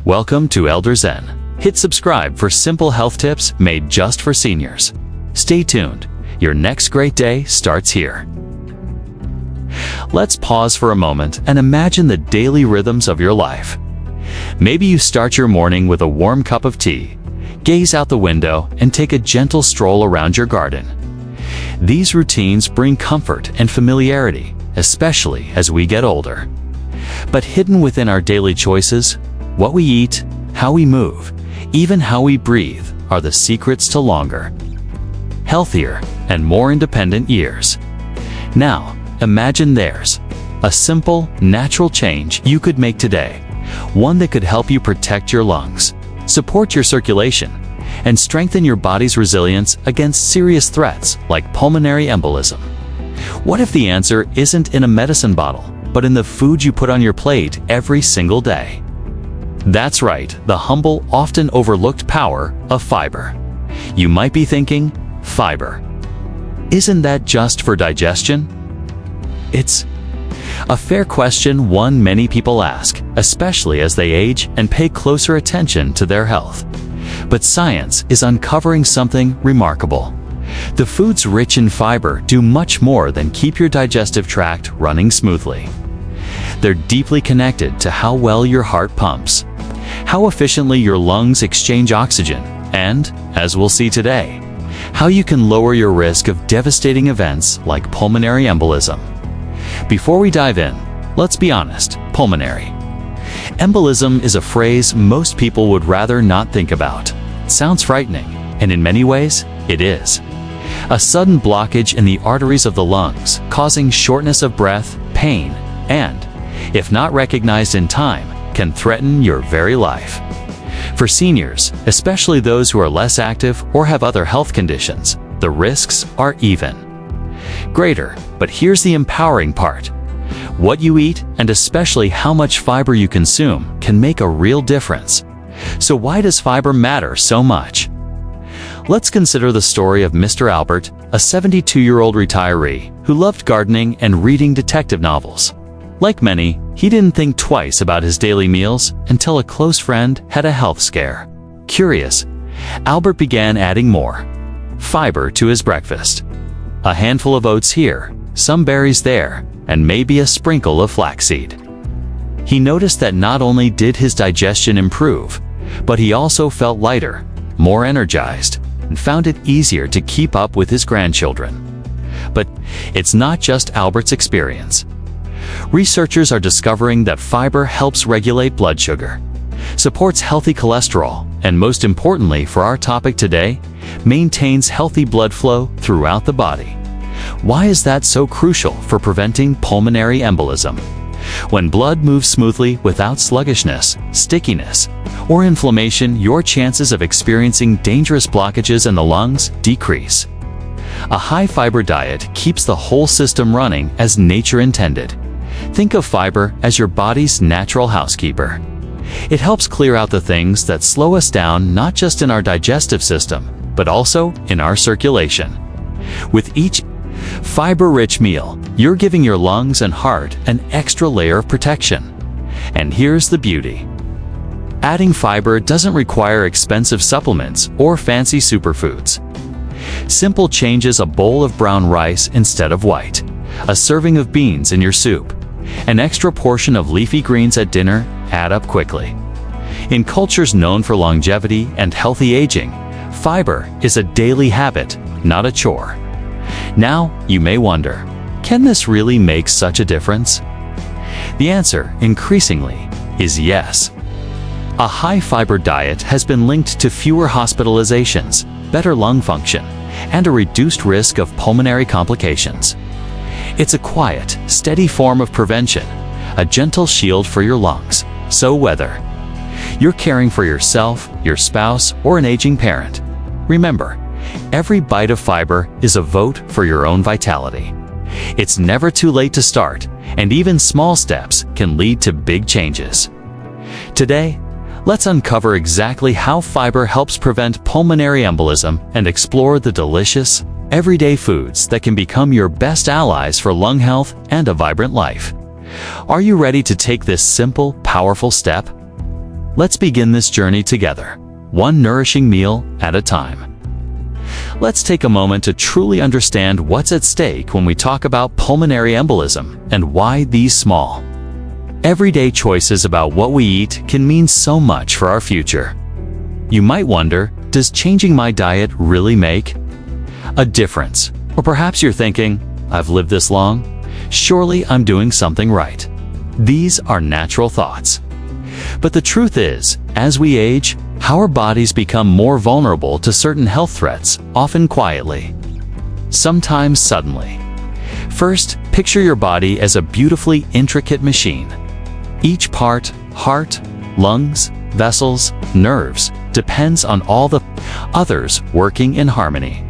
Welcome to Elder Zen. Hit subscribe for simple health tips made just for seniors. Stay tuned. Your next great day starts here. Let's pause for a moment and imagine the daily rhythms of your life. Maybe you start your morning with a warm cup of tea, gaze out the window, and take a gentle stroll around your garden. These routines bring comfort and familiarity, especially as we get older. But hidden within our daily choices, what we eat, how we move, even how we breathe are the secrets to longer, healthier, and more independent years. Now, imagine theirs. A simple, natural change you could make today. One that could help you protect your lungs, support your circulation, and strengthen your body's resilience against serious threats like pulmonary embolism. What if the answer isn't in a medicine bottle, but in the food you put on your plate every single day? That's right, the humble, often overlooked power of fiber. You might be thinking, fiber. Isn't that just for digestion? It's a fair question, one many people ask, especially as they age and pay closer attention to their health. But science is uncovering something remarkable. The foods rich in fiber do much more than keep your digestive tract running smoothly. They're deeply connected to how well your heart pumps, how efficiently your lungs exchange oxygen, and, as we'll see today, how you can lower your risk of devastating events like pulmonary embolism. Before we dive in, let's be honest, pulmonary embolism is a phrase most people would rather not think about. It sounds frightening, and in many ways, it is. A sudden blockage in the arteries of the lungs, causing shortness of breath, pain, and, if not recognized in time, can threaten your very life. For seniors, especially those who are less active or have other health conditions, the risks are even greater. But here's the empowering part. What you eat, and especially how much fiber you consume, can make a real difference. So why does fiber matter so much? Let's consider the story of Mr. Albert, a 72-year-old retiree who loved gardening and reading detective novels. Like many, he didn't think twice about his daily meals until a close friend had a health scare. Curious, Albert began adding more fiber to his breakfast. A handful of oats here, some berries there, and maybe a sprinkle of flaxseed. He noticed that not only did his digestion improve, but he also felt lighter, more energized, and found it easier to keep up with his grandchildren. But it's not just Albert's experience. Researchers are discovering that fiber helps regulate blood sugar, supports healthy cholesterol, and most importantly for our topic today, maintains healthy blood flow throughout the body. Why is that so crucial for preventing pulmonary embolism? When blood moves smoothly without sluggishness, stickiness, or inflammation, your chances of experiencing dangerous blockages in the lungs decrease. A high-fiber diet keeps the whole system running as nature intended. Think of fiber as your body's natural housekeeper. It helps clear out the things that slow us down, not just in our digestive system, but also in our circulation. With each fiber-rich meal, you're giving your lungs and heart an extra layer of protection. And here's the beauty. Adding fiber doesn't require expensive supplements or fancy superfoods. Simple changes: a bowl of brown rice instead of white, a serving of beans in your soup, an extra portion of leafy greens at dinner add up quickly. In cultures known for longevity and healthy aging, fiber is a daily habit, not a chore. Now, you may wonder, can this really make such a difference? The answer, increasingly, is yes. A high-fiber diet has been linked to fewer hospitalizations, better lung function, and a reduced risk of pulmonary complications. It's a quiet, steady form of prevention, a gentle shield for your lungs. So whether you're caring for yourself, your spouse, or an aging parent, remember, every bite of fiber is a vote for your own vitality. It's never too late to start, and even small steps can lead to big changes. Today, let's uncover exactly how fiber helps prevent pulmonary embolism and explore the delicious, everyday foods that can become your best allies for lung health and a vibrant life. Are you ready to take this simple, powerful step? Let's begin this journey together, one nourishing meal at a time. Let's take a moment to truly understand what's at stake when we talk about pulmonary embolism and why these small, everyday choices about what we eat can mean so much for our future. You might wonder, does changing my diet really make a difference? Or perhaps you're thinking, I've lived this long, surely I'm doing something right. These are natural thoughts. But the truth is, as we age, our bodies become more vulnerable to certain health threats, often quietly, sometimes suddenly. First, picture your body as a beautifully intricate machine. Each part, heart, lungs, vessels, nerves, depends on all the others working in harmony.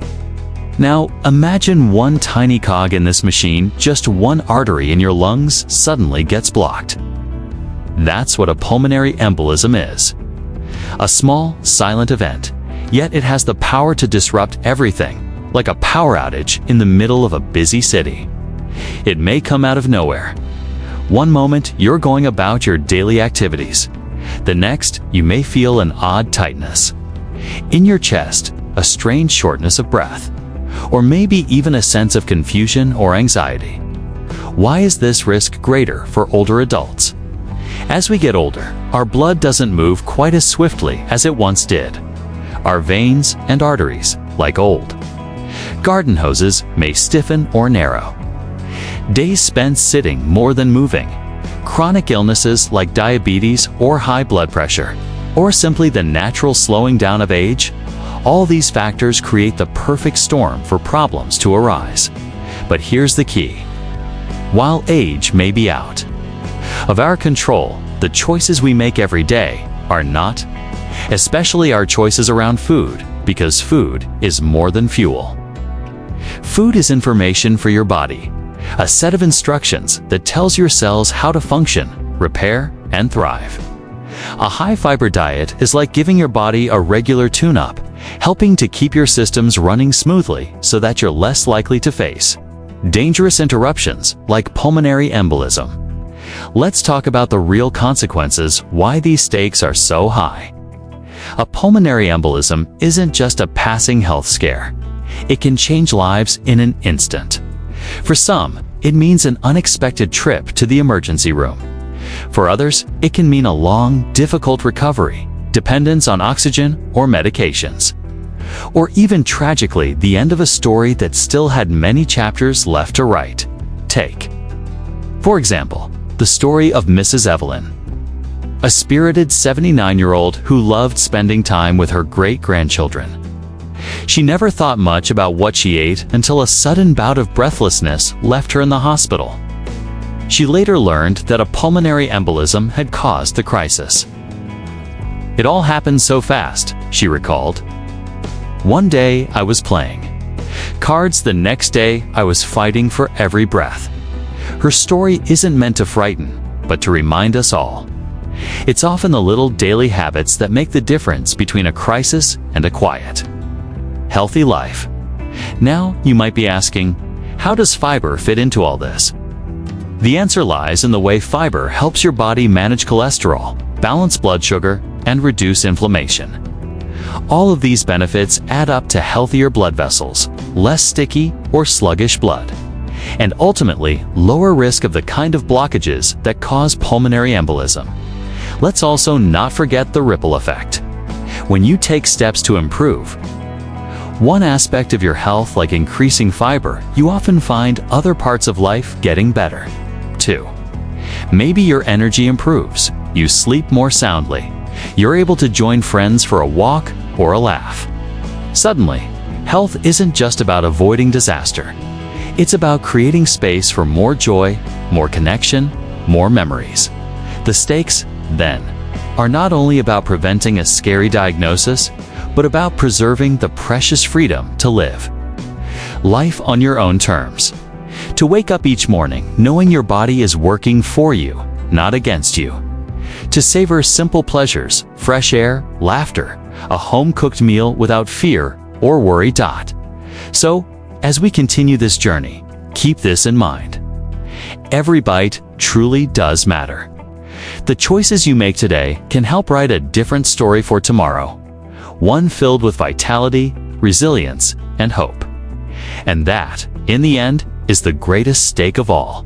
Now, imagine one tiny cog in this machine, just one artery in your lungs suddenly gets blocked. That's what a pulmonary embolism is. A small, silent event, yet it has the power to disrupt everything, like a power outage in the middle of a busy city. It may come out of nowhere. One moment, you're going about your daily activities. The next, you may feel an odd tightness in your chest, a strange shortness of breath, or maybe even a sense of confusion or anxiety. Why is this risk greater for older adults? As we get older, our blood doesn't move quite as swiftly as it once did. Our veins and arteries, like old garden hoses, may stiffen or narrow. Days spent sitting more than moving, chronic illnesses like diabetes or high blood pressure, or simply the natural slowing down of age, all these factors create the perfect storm for problems to arise. But here's the key. While age may be out of our control, the choices we make every day are not, especially our choices around food, because food is more than fuel. Food is information for your body, a set of instructions that tells your cells how to function, repair, and thrive. A high-fiber diet is like giving your body a regular tune-up, helping to keep your systems running smoothly so that you're less likely to face dangerous interruptions like pulmonary embolism. Let's talk about the real consequences, why these stakes are so high. A pulmonary embolism isn't just a passing health scare. It can change lives in an instant. For some, it means an unexpected trip to the emergency room. For others, it can mean a long, difficult recovery, dependence on oxygen or medications. Or even tragically, the end of a story that still had many chapters left to write. Take, for example, the story of Mrs. Evelyn, a spirited 79-year-old who loved spending time with her great-grandchildren. She never thought much about what she ate until a sudden bout of breathlessness left her in the hospital. She later learned that a pulmonary embolism had caused the crisis. It all happened so fast, she recalled. One day I was playing cards, the next day I was fighting for every breath. Her story isn't meant to frighten, but to remind us all. It's often the little daily habits that make the difference between a crisis and a quiet, healthy life. Now, you might be asking, how does fiber fit into all this? The answer lies in the way fiber helps your body manage cholesterol, balance blood sugar, and reduce inflammation. All of these benefits add up to healthier blood vessels, less sticky or sluggish blood, and ultimately lower risk of the kind of blockages that cause pulmonary embolism. Let's also not forget the ripple effect. When you take steps to improve one aspect of your health, like increasing fiber, you often find other parts of life getting better, too. Maybe your energy improves, you sleep more soundly, you're able to join friends for a walk or a laugh. Suddenly, health isn't just about avoiding disaster. It's about creating space for more joy, more connection, more memories. The stakes, then, are not only about preventing a scary diagnosis, but about preserving the precious freedom to live life on your own terms. To wake up each morning knowing your body is working for you, not against you. To savor simple pleasures, fresh air, laughter, a home-cooked meal without fear or worry. So, as we continue this journey, keep this in mind. Every bite truly does matter. The choices you make today can help write a different story for tomorrow, one filled with vitality, resilience, and hope. And that, in the end, is the greatest stake of all.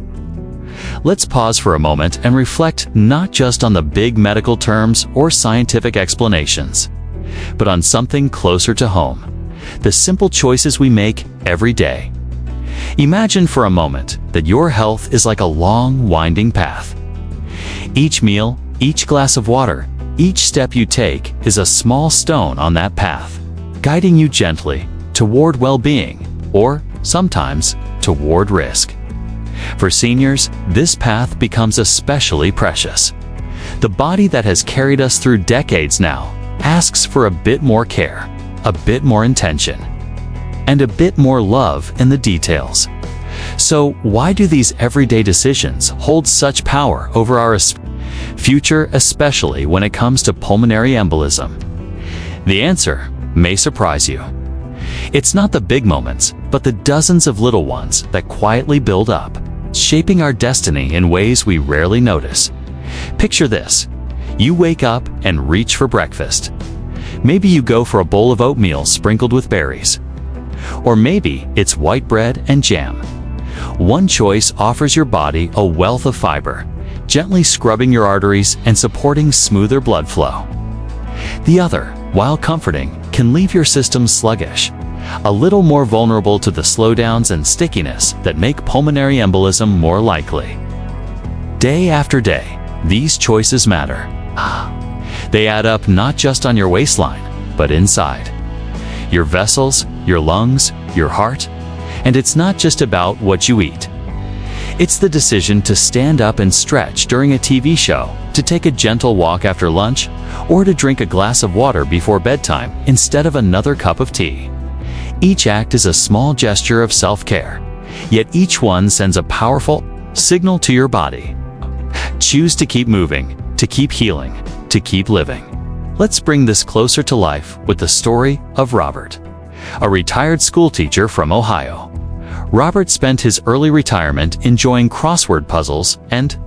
Let's pause for a moment and reflect not just on the big medical terms or scientific explanations, but on something closer to home, the simple choices we make every day. Imagine for a moment that your health is like a long, winding path. Each meal, each glass of water, each step you take is a small stone on that path, guiding you gently toward well-being, or sometimes toward risk. For seniors, this path becomes especially precious. The body that has carried us through decades now asks for a bit more care, a bit more intention, and a bit more love in the details. So why do these everyday decisions hold such power over our future, especially when it comes to pulmonary embolism? The answer may surprise you. It's not the big moments, but the dozens of little ones that quietly build up, shaping our destiny in ways we rarely notice. Picture this. You wake up and reach for breakfast. Maybe you go for a bowl of oatmeal sprinkled with berries. Or maybe it's white bread and jam. One choice offers your body a wealth of fiber, gently scrubbing your arteries and supporting smoother blood flow. The other, while comforting, can leave your system sluggish, a little more vulnerable to the slowdowns and stickiness that make pulmonary embolism more likely. Day after day, these choices matter. They add up not just on your waistline, but inside. Your vessels, your lungs, your heart. And it's not just about what you eat. It's the decision to stand up and stretch during a TV show, to take a gentle walk after lunch, or to drink a glass of water before bedtime instead of another cup of tea. Each act is a small gesture of self-care, yet each one sends a powerful signal to your body. Choose to keep moving, to keep healing, to keep living. Let's bring this closer to life with the story of Robert, a retired schoolteacher from Ohio. Robert spent his early retirement enjoying crossword puzzles and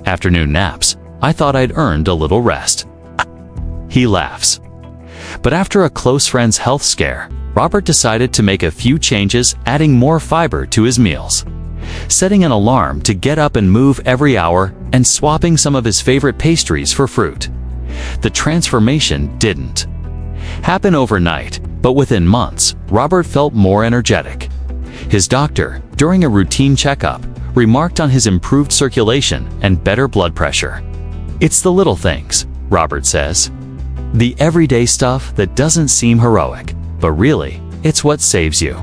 afternoon naps. "I thought I'd earned a little rest," he laughs. But after a close friend's health scare, Robert decided to make a few changes, adding more fiber to his meals, setting an alarm to get up and move every hour, and swapping some of his favorite pastries for fruit. The transformation didn't happen overnight, but within months, Robert felt more energetic. His doctor, during a routine checkup, remarked on his improved circulation and better blood pressure. "It's the little things," Robert says. "The everyday stuff that doesn't seem heroic, but really, it's what saves you."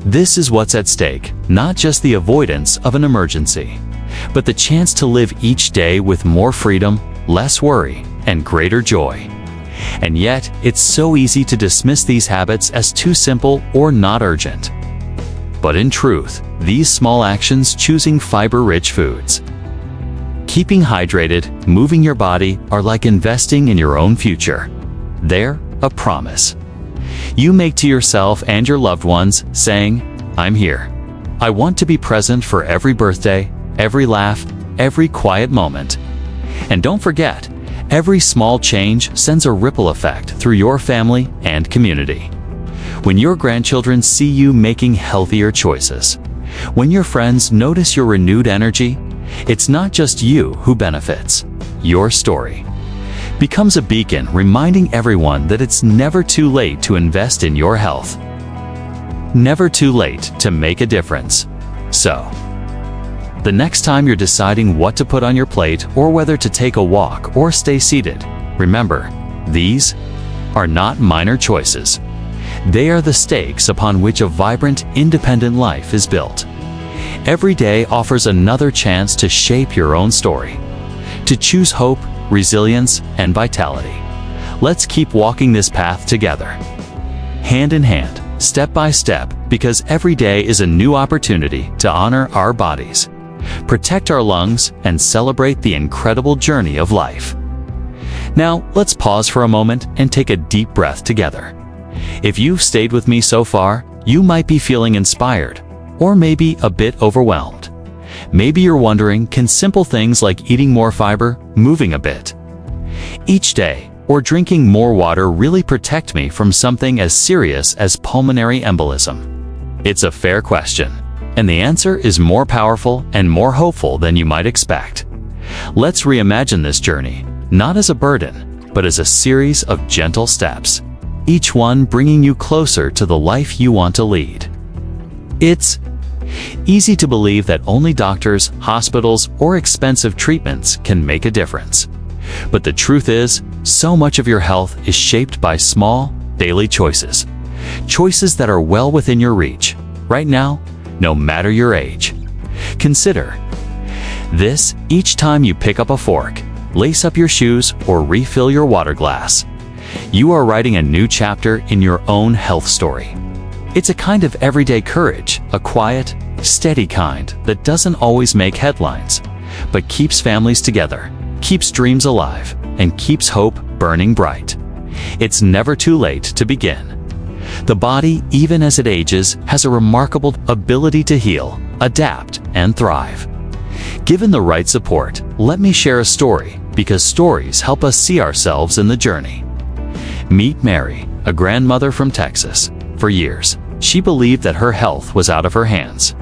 This is what's at stake, not just the avoidance of an emergency, but the chance to live each day with more freedom, less worry, and greater joy. And yet, it's so easy to dismiss these habits as too simple or not urgent. But in truth, these small actions, choosing fiber-rich foods, keeping hydrated, moving your body, are like investing in your own future. They're a promise you make to yourself and your loved ones, saying, "I'm here. I want to be present for every birthday, every laugh, every quiet moment." And don't forget, every small change sends a ripple effect through your family and community. When your grandchildren see you making healthier choices, when your friends notice your renewed energy, it's not just you who benefits. Your story becomes a beacon reminding everyone that it's never too late to invest in your health. Never too late to make a difference. So, the next time you're deciding what to put on your plate or whether to take a walk or stay seated, remember, these are not minor choices. They are the stakes upon which a vibrant, independent life is built. Every day offers another chance to shape your own story, to choose hope, resilience, and vitality. Let's keep walking this path together, hand in hand, step by step, because every day is a new opportunity to honor our bodies, protect our lungs, and celebrate the incredible journey of life. Now, let's pause for a moment and take a deep breath together. If you've stayed with me so far, you might be feeling inspired, or maybe a bit overwhelmed. Maybe you're wondering, can simple things like eating more fiber, moving a bit each day, or drinking more water really protect me from something as serious as pulmonary embolism? It's a fair question, and the answer is more powerful and more hopeful than you might expect. Let's reimagine this journey, not as a burden, but as a series of gentle steps, each one bringing you closer to the life you want to lead. It's easy to believe that only doctors, hospitals, or expensive treatments can make a difference. But the truth is, so much of your health is shaped by small, daily choices. Choices that are well within your reach, right now, no matter your age. Consider this each time you pick up a fork, lace up your shoes, or refill your water glass. You are writing a new chapter in your own health story. It's a kind of everyday courage, a quiet, steady kind that doesn't always make headlines, but keeps families together, keeps dreams alive, and keeps hope burning bright. It's never too late to begin. The body, even as it ages, has a remarkable ability to heal, adapt, and thrive. Given the right support, let me share a story, because stories help us see ourselves in the journey. Meet Mary, a grandmother from Texas. For years, she believed that her health was out of her hands,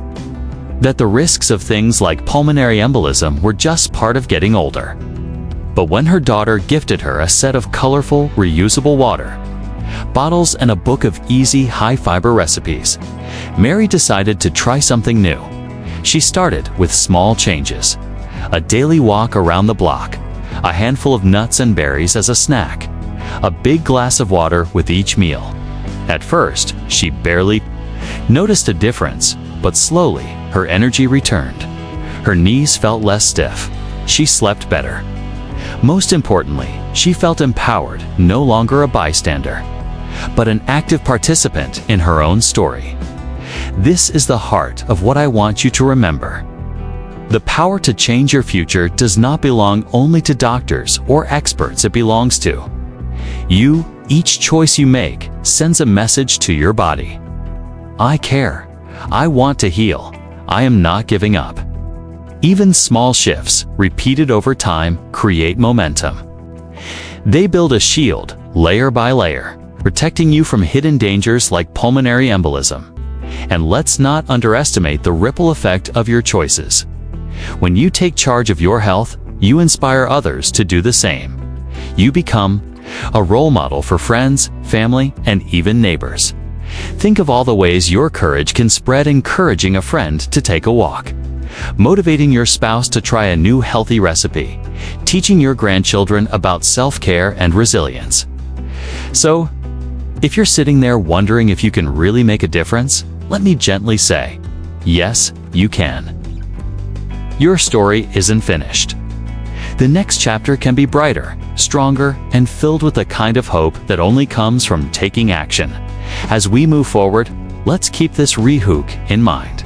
that the risks of things like pulmonary embolism were just part of getting older. But when her daughter gifted her a set of colorful, reusable water bottles and a book of easy, high-fiber recipes, Mary decided to try something new. She started with small changes: a daily walk around the block, a handful of nuts and berries as a snack, a big glass of water with each meal. At first, she barely noticed a difference, but slowly, her energy returned. Her knees felt less stiff. She slept better. Most importantly, she felt empowered, no longer a bystander, but an active participant in her own story. This is the heart of what I want you to remember. The power to change your future does not belong only to doctors or experts. It belongs to you. Each choice you make sends a message to your body. I care. I want to heal. I am not giving up. Even small shifts, repeated over time, create momentum. They build a shield, layer by layer, protecting you from hidden dangers like pulmonary embolism. And let's not underestimate the ripple effect of your choices. When you take charge of your health, you inspire others to do the same. You become a role model for friends, family, and even neighbors. Think of all the ways your courage can spread: encouraging a friend to take a walk, motivating your spouse to try a new healthy recipe, teaching your grandchildren about self-care and resilience. So, if you're sitting there wondering if you can really make a difference, let me gently say, yes, you can. Your story isn't finished. The next chapter can be brighter, stronger, and filled with the kind of hope that only comes from taking action. As we move forward, let's keep this rehook in mind.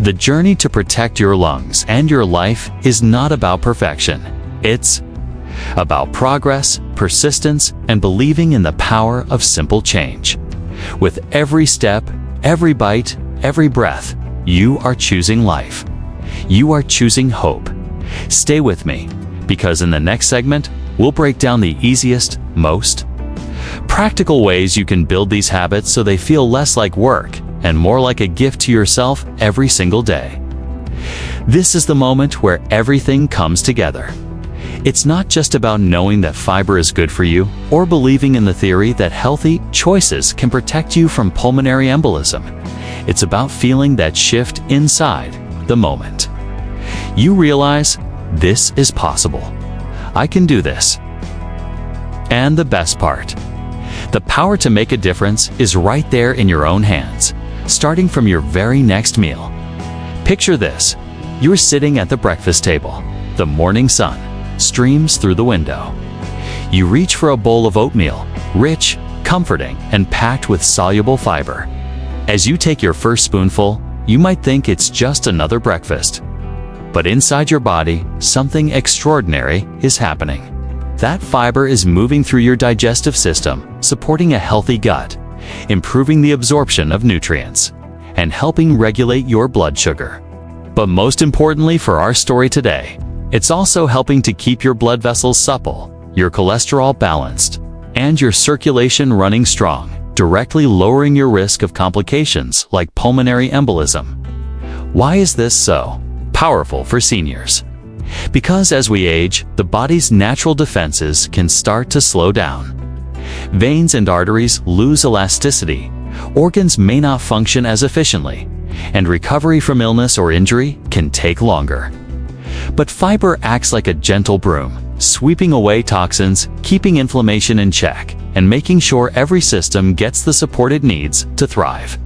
The journey to protect your lungs and your life is not about perfection. It's about progress, persistence, and believing in the power of simple change. With every step, every bite, every breath, you are choosing life. You are choosing hope. Stay with me, because in the next segment, we'll break down the easiest, most practical ways you can build these habits so they feel less like work and more like a gift to yourself every single day. This is the moment where everything comes together. It's not just about knowing that fiber is good for you or believing in the theory that healthy choices can protect you from pulmonary embolism. It's about feeling that shift inside the moment. You realize, this is possible. I can do this. And the best part, the power to make a difference is right there in your own hands, starting from your very next meal. Picture this. You're sitting at the breakfast table. The morning sun streams through the window. You reach for a bowl of oatmeal, rich, comforting, and packed with soluble fiber. As you take your first spoonful, you might think it's just another breakfast. But inside your body, something extraordinary is happening. That fiber is moving through your digestive system, supporting a healthy gut, improving the absorption of nutrients, and helping regulate your blood sugar. But most importantly for our story today, it's also helping to keep your blood vessels supple, your cholesterol balanced, and your circulation running strong, directly lowering your risk of complications like pulmonary embolism. Why is this so powerful for seniors? Because as we age, the body's natural defenses can start to slow down. Veins and arteries lose elasticity, organs may not function as efficiently, and recovery from illness or injury can take longer. But fiber acts like a gentle broom, sweeping away toxins, keeping inflammation in check, and making sure every system gets the support it needs to thrive.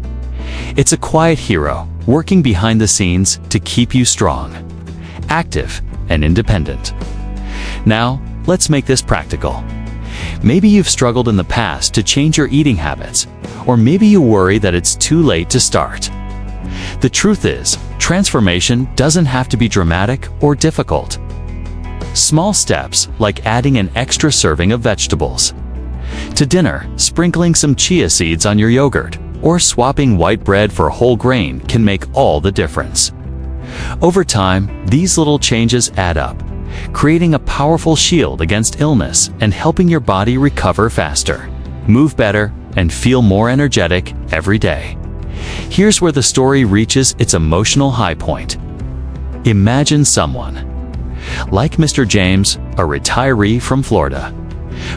It's a quiet hero, working behind the scenes to keep you strong, active, and independent. Now, let's make this practical. Maybe you've struggled in the past to change your eating habits, or maybe you worry that it's too late to start. The truth is, transformation doesn't have to be dramatic or difficult. Small steps, like adding an extra serving of vegetables to dinner, sprinkling some chia seeds on your yogurt, or swapping white bread for whole grain can make all the difference. Over time, these little changes add up, creating a powerful shield against illness and helping your body recover faster, move better, and feel more energetic every day. Here's where the story reaches its emotional high point. Imagine someone like Mr. James, a retiree from Florida.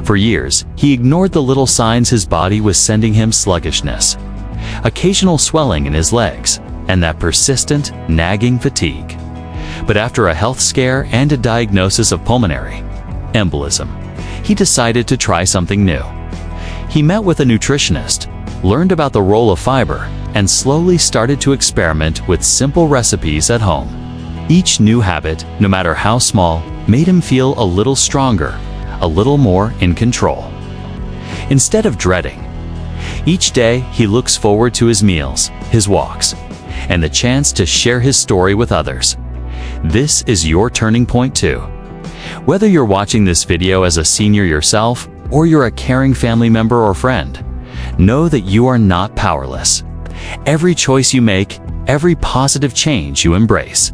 For years, he ignored the little signs his body was sending him: sluggishness, occasional swelling in his legs, and that persistent, nagging fatigue. But after a health scare and a diagnosis of pulmonary embolism, he decided to try something new. He met with a nutritionist, learned about the role of fiber, and slowly started to experiment with simple recipes at home. Each new habit, no matter how small, made him feel a little stronger, a little more in control. Instead of dreading, each day he looks forward to his meals, his walks, and the chance to share his story with others. This is your turning point too. Whether you're watching this video as a senior yourself, or you're a caring family member or friend, know that you are not powerless. Every choice you make, every positive change you embrace,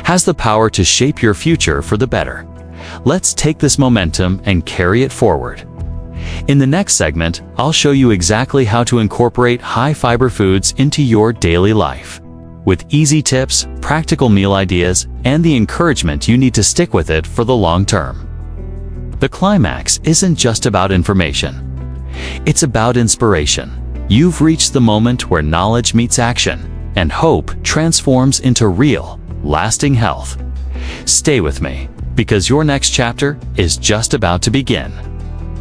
has the power to shape your future for the better. Let's take this momentum and carry it forward. In the next segment, I'll show you exactly how to incorporate high-fiber foods into your daily life, with easy tips, practical meal ideas, and the encouragement you need to stick with it for the long term. The climax isn't just about information. It's about inspiration. You've reached the moment where knowledge meets action, and hope transforms into real, lasting health. Stay with me, because your next chapter is just about to begin.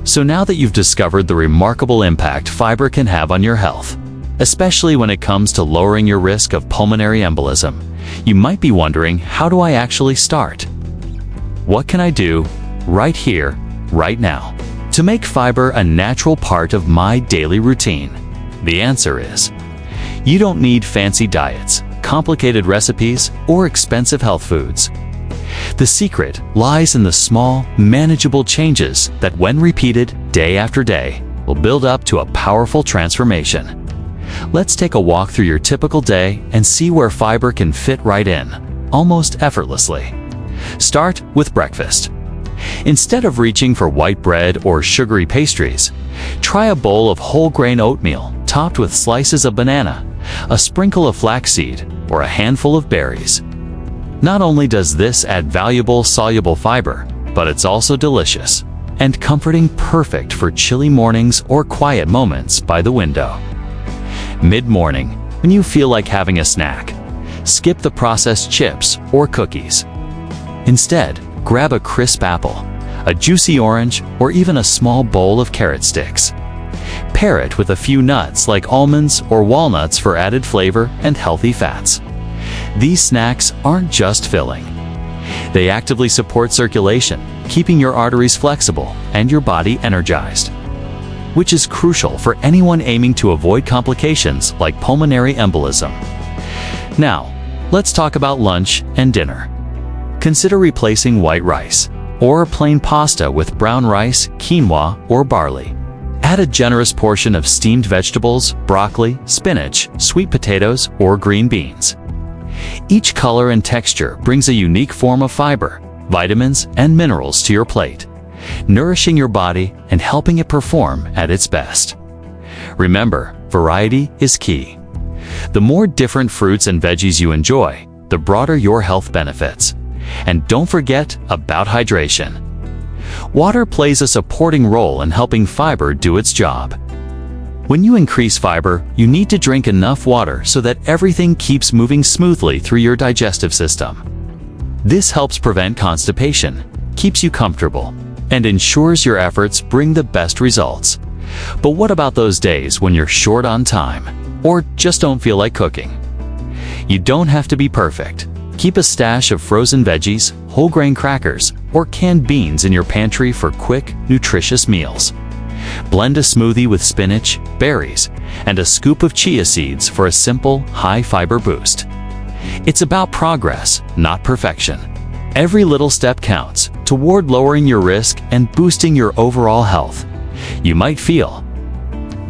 So now that you've discovered the remarkable impact fiber can have on your health, especially when it comes to lowering your risk of pulmonary embolism, you might be wondering, how do I actually start? What can I do right here, right now, to make fiber a natural part of my daily routine? The answer is, you don't need fancy diets, complicated recipes, or expensive health foods. The secret lies in the small, manageable changes that, when repeated day after day, will build up to a powerful transformation. Let's take a walk through your typical day and see where fiber can fit right in, almost effortlessly. Start with breakfast. Instead of reaching for white bread or sugary pastries, try a bowl of whole grain oatmeal topped with slices of banana, a sprinkle of flaxseed, or a handful of berries. Not only does this add valuable soluble fiber, but it's also delicious and comforting, perfect for chilly mornings or quiet moments by the window. Mid-morning, when you feel like having a snack, skip the processed chips or cookies. Instead, grab a crisp apple, a juicy orange, or even a small bowl of carrot sticks. Pair it with a few nuts like almonds or walnuts for added flavor and healthy fats. These snacks aren't just filling. They actively support circulation, keeping your arteries flexible and your body energized, which is crucial for anyone aiming to avoid complications like pulmonary embolism. Now, let's talk about lunch and dinner. Consider replacing white rice or plain pasta with brown rice, quinoa, or barley. Add a generous portion of steamed vegetables, broccoli, spinach, sweet potatoes, or green beans. Each color and texture brings a unique form of fiber, vitamins, and minerals to your plate, nourishing your body and helping it perform at its best. Remember, variety is key. The more different fruits and veggies you enjoy, the broader your health benefits. And don't forget about hydration. Water plays a supporting role in helping fiber do its job. When you increase fiber, you need to drink enough water so that everything keeps moving smoothly through your digestive system. This helps prevent constipation, keeps you comfortable, and ensures your efforts bring the best results. But what about those days when you're short on time, or just don't feel like cooking? You don't have to be perfect. Keep a stash of frozen veggies, whole grain crackers, or canned beans in your pantry for quick, nutritious meals. Blend a smoothie with spinach, berries, and a scoop of chia seeds for a simple, high-fiber boost. It's about progress, not perfection. Every little step counts toward lowering your risk and boosting your overall health. You might feel,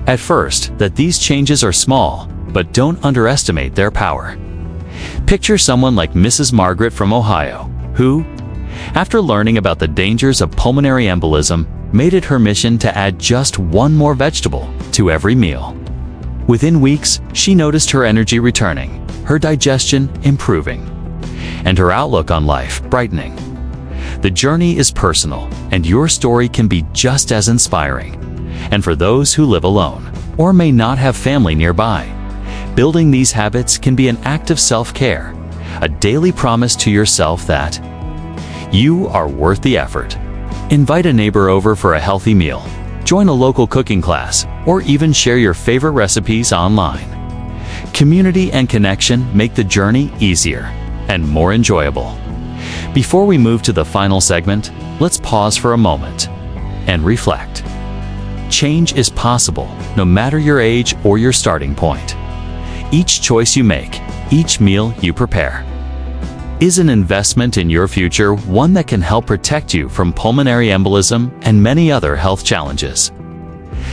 at first, that these changes are small, but don't underestimate their power. Picture someone like Mrs. Margaret from Ohio, who, after learning about the dangers of pulmonary embolism, made it her mission to add just one more vegetable to every meal. Within weeks, she noticed her energy returning, her digestion improving, and her outlook on life brightening. The journey is personal, and your story can be just as inspiring. And for those who live alone, or may not have family nearby, building these habits can be an act of self-care, a daily promise to yourself that you are worth the effort. Invite a neighbor over for a healthy meal, join a local cooking class, or even share your favorite recipes online. Community and connection make the journey easier and more enjoyable. Before we move to the final segment, let's pause for a moment and reflect. Change is possible, no matter your age or your starting point. Each choice you make, each meal you prepare, is an investment in your future, one that can help protect you from pulmonary embolism and many other health challenges.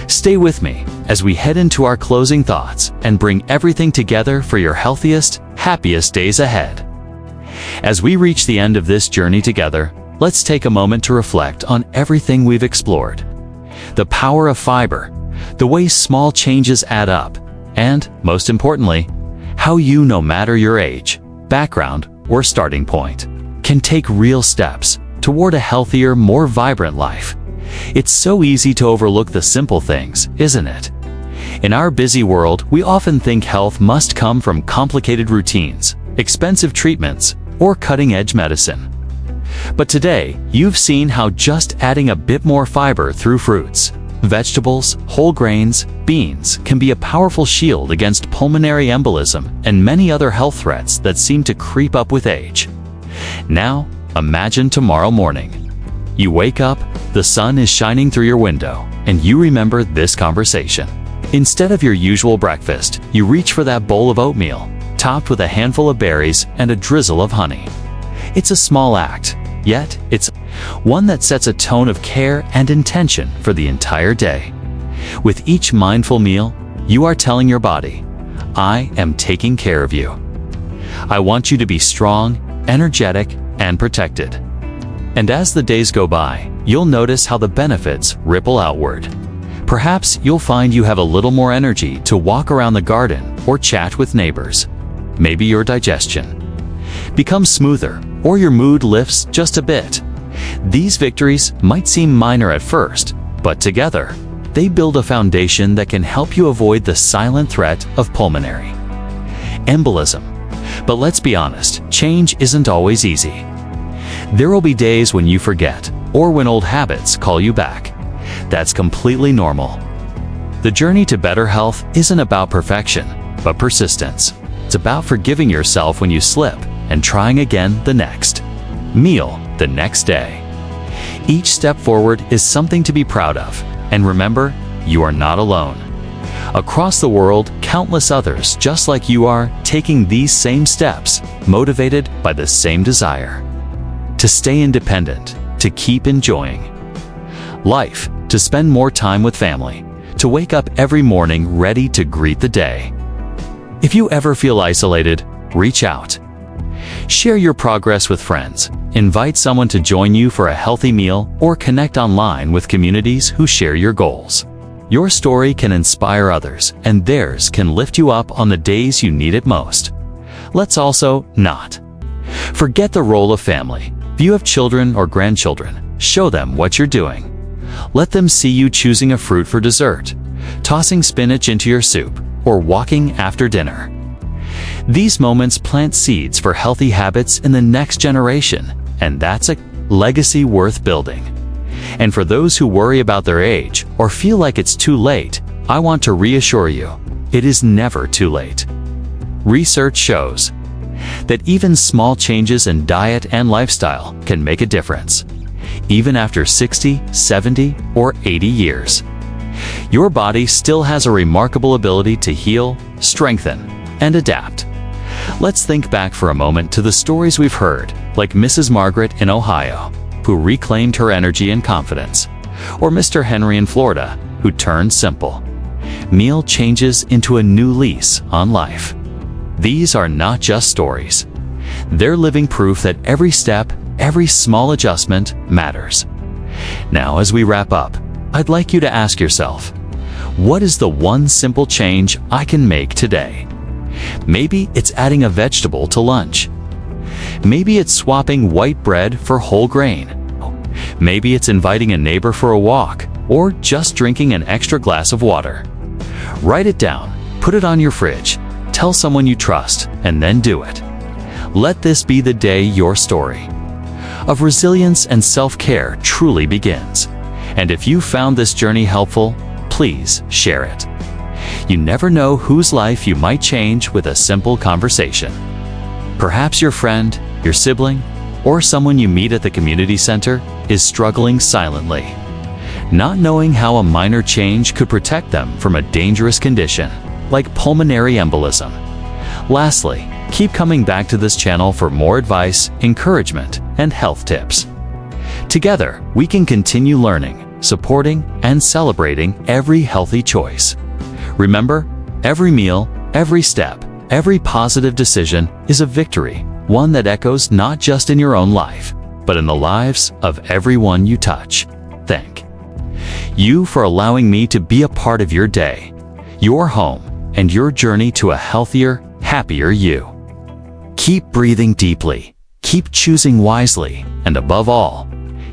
Stay with me as we head into our closing thoughts and bring everything together for your healthiest, happiest days ahead. As we reach the end of this journey together, let's take a moment to reflect on everything we've explored. The power of fiber, the way small changes add up, and, most importantly, how you, no matter your age, background, or starting point, can take real steps toward a healthier, more vibrant life. It's so easy to overlook the simple things, isn't it? In our busy world, we often think health must come from complicated routines, expensive treatments, or cutting-edge medicine. But today, you've seen how just adding a bit more fiber through fruits, vegetables, whole grains, beans can be a powerful shield against pulmonary embolism and many other health threats that seem to creep up with age. Now, imagine tomorrow morning. You wake up, the sun is shining through your window, and you remember this conversation. Instead of your usual breakfast, you reach for that bowl of oatmeal, topped with a handful of berries and a drizzle of honey. It's a small act, yet it's one that sets a tone of care and intention for the entire day. With each mindful meal, you are telling your body, I am taking care of you. I want you to be strong, energetic, and protected. And as the days go by, you'll notice how the benefits ripple outward. Perhaps you'll find you have a little more energy to walk around the garden or chat with neighbors. Maybe your digestion becomes smoother, or your mood lifts just a bit. These victories might seem minor at first, but together, they build a foundation that can help you avoid the silent threat of pulmonary embolism. But let's be honest, change isn't always easy. There will be days when you forget, or when old habits call you back. That's completely normal. The journey to better health isn't about perfection, but persistence. It's about forgiving yourself when you slip and trying again the next meal the next day. Each step forward is something to be proud of, and remember, you are not alone. Across the world, countless others just like you are taking these same steps, motivated by the same desire to stay independent, to keep enjoying life, to spend more time with family, to wake up every morning ready to greet the day. If you ever feel isolated, reach out. Share your progress with friends. Invite someone to join you for a healthy meal or connect online with communities who share your goals. Your story can inspire others, and theirs can lift you up on the days you need it most. Let's also not forget the role of family. If you have children or grandchildren, show them what you're doing. Let them see you choosing a fruit for dessert, tossing spinach into your soup, or walking after dinner. These moments plant seeds for healthy habits in the next generation, and that's a legacy worth building. And for those who worry about their age or feel like it's too late, I want to reassure you, it is never too late. Research shows that even small changes in diet and lifestyle can make a difference, even after 60, 70, or 80 years. Your body still has a remarkable ability to heal, strengthen, and adapt. Let's think back for a moment to the stories we've heard, like Mrs. Margaret in Ohio, who reclaimed her energy and confidence, or Mr. Henry in Florida, who turned simple meal changes into a new lease on life. These are not just stories. They're living proof that every step, every small adjustment matters. Now, as we wrap up, I'd like you to ask yourself, what is the one simple change I can make today? Maybe it's adding a vegetable to lunch. Maybe it's swapping white bread for whole grain. Maybe it's inviting a neighbor for a walk, or just drinking an extra glass of water. Write it down, put it on your fridge, tell someone you trust, and then do it. Let this be the day your story of resilience and self-care truly begins. And if you found this journey helpful, please share it. You never know whose life you might change with a simple conversation. Perhaps your friend, your sibling, or someone you meet at the community center is struggling silently, not knowing how a minor change could protect them from a dangerous condition like pulmonary embolism. Lastly, keep coming back to this channel for more advice, encouragement, and health tips. Together, we can continue learning, supporting, and celebrating every healthy choice. Remember, every meal, every step, every positive decision is a victory, one that echoes not just in your own life, but in the lives of everyone you touch. Thank you for allowing me to be a part of your day, your home, and your journey to a healthier, happier you. Keep breathing deeply, keep choosing wisely, and above all,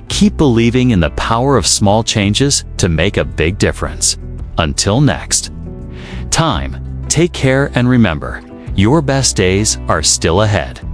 keep believing in the power of small changes to make a big difference. Until next time, take care and remember, your best days are still ahead.